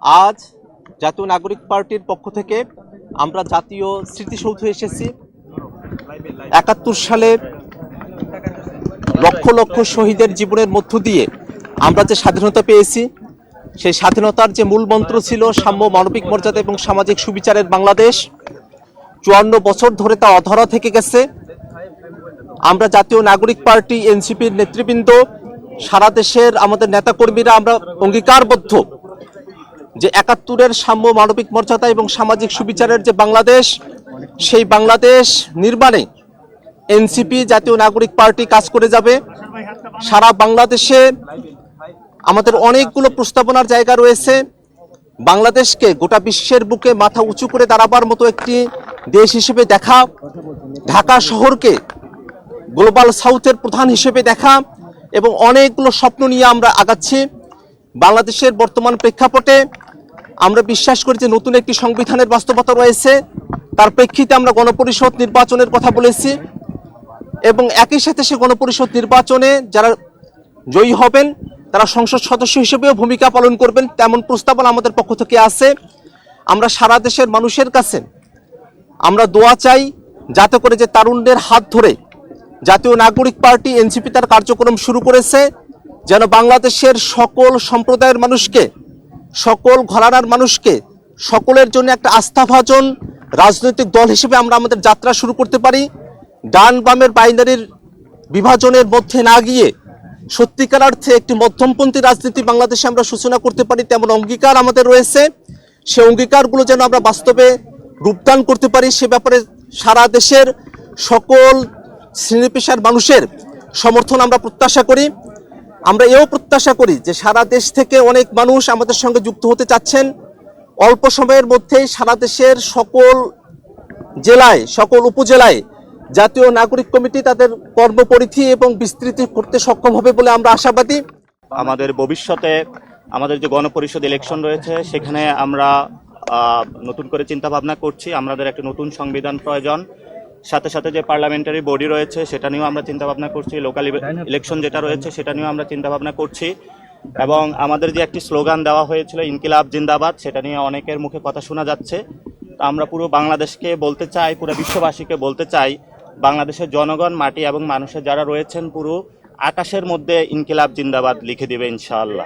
আজ জাতীয় নাগরিক পার্টির পক্ষ থেকে আমরা জাতীয় স্মৃতিসৌধে এসেছি। ৭১ সালে লক্ষ লক্ষ শহীদের জীবনের মধ্য দিয়ে আমরা যে স্বাধীনতা পেয়েছি, সেই স্বাধীনতার যে মূল মন্ত্র ছিল সাম্য, মানবিক মর্যাদা এবং সামাজিক সুবিচারের বাংলাদেশ, ৫৪ বছর ধরে তা অধরা থেকে গেছে। আমরা জাতীয় নাগরিক পার্টি এনসিপির নেতৃবৃন্দ, সারা দেশের আমাদের নেতাকর্মীরা আমরা অঙ্গীকারবদ্ধ যে ৭১-এর সাম্য, মানবিক মর্যাদা এবং সামাজিক সুবিচারের যে বাংলাদেশ, সেই বাংলাদেশ নির্মাণে এনসিপি জাতীয় নাগরিক পার্টি কাজ করে যাবে। সারা বাংলাদেশে আমাদের অনেকগুলো প্রস্তাবনার জায়গা রয়েছে। বাংলাদেশকে গোটা বিশ্বের বুকে মাথা উঁচু করে দাঁড়াবার মতো একটি দেশ হিসেবে দেখা, ঢাকা শহরকে গ্লোবাল সাউথের প্রধান হিসেবে দেখা এবং অনেকগুলো স্বপ্ন নিয়ে আমরা আগাচ্ছি। বাংলাদেশের বর্তমান প্রেক্ষাপটে আমরা বিশ্বাস করি যে নতুন একটি সংবিধানের বাস্তবতা রয়েছে। তার প্রেক্ষিতে আমরা গণপরিষদ নির্বাচনের কথা বলেছি এবং একই সাথে সে গণপরিষদ নির্বাচনে যারা জয়ী হবেন তারা সংসদ সদস্য হিসেবেও ভূমিকা পালন করবেন, তেমন প্রস্তাবনা আমাদের পক্ষ থেকে আছে। আমরা সারা দেশের মানুষের কাছে আমরা দোয়া চাই যাতে করে যে তারুণ্যের হাত ধরে জাতীয় নাগরিক পার্টি এনসিপি তার কার্যক্রম শুরু করেছে, যেন বাংলাদেশের সকল সম্প্রদায়ের মানুষকে, সকল ঘরানার মানুষকে, সকলের জন্য একটা আস্থাভাজন রাজনৈতিক দল হিসেবে আমরা আমাদের যাত্রা শুরু করতে পারি। ডান বামের বাইনারির বিভাজনের মধ্যে না গিয়ে সত্যিকার অর্থে একটি মধ্যমপন্থী রাজনীতি বাংলাদেশে আমরা সূচনা করতে পারি, তেমন অঙ্গীকার আমাদের রয়েছে। সে অঙ্গীকারগুলো যেন আমরা বাস্তবে রূপদান করতে পারি, সে ব্যাপারে সারা দেশের সকল শ্রেণী পেশার মানুষের সমর্থন আমরা প্রত্যাশা করি। আমরা এও প্রত্যাশা করি যে সারা দেশ থেকে অনেক মানুষ আমাদের সঙ্গে যুক্ত হতে চাচ্ছেন। অল্প সময়ের মধ্যেই সারা দেশের সকল জেলায়, সকল উপজেলায় জাতীয় নাগরিক কমিটি তাদের কর্মপরিধি এবং বিস্তৃতি করতে সক্ষম হবে বলে আমরা আশাবাদী। আমাদের ভবিষ্যতে আমাদের যে গণপরিষদ ইলেকশন রয়েছে, সেখানে আমরা নতুন করে চিন্তা ভাবনা করছি। আমাদের একটা নতুন সংবিধান প্রয়োজন। সাথে সাথে যে পার্লামেন্টারি বডি রয়েছে সেটা নিয়েও আমরা চিন্তা ভাবনা করছি। লোকাল ইলেকশন যেটা রয়েছে সেটা নিয়েও আমরা চিন্তা ভাবনা করছি। এবং আমাদের যে একটি স্লোগান দেওয়া হয়েছিল ইনকিলাব জিন্দাবাদ, সেটা নিয়ে অনেকের মুখে কথা শোনা যাচ্ছে। আমরা পুরো বাংলাদেশকে বলতে চাই, পুরো বিশ্ববাসীকে বলতে চাই, বাংলাদেশের জনগণ, মাটি এবং মানুষের যারা রয়েছেন পুরো আকাশের মধ্যে ইনকিলাব জিন্দাবাদ লিখে দিবে ইনশাআল্লাহ।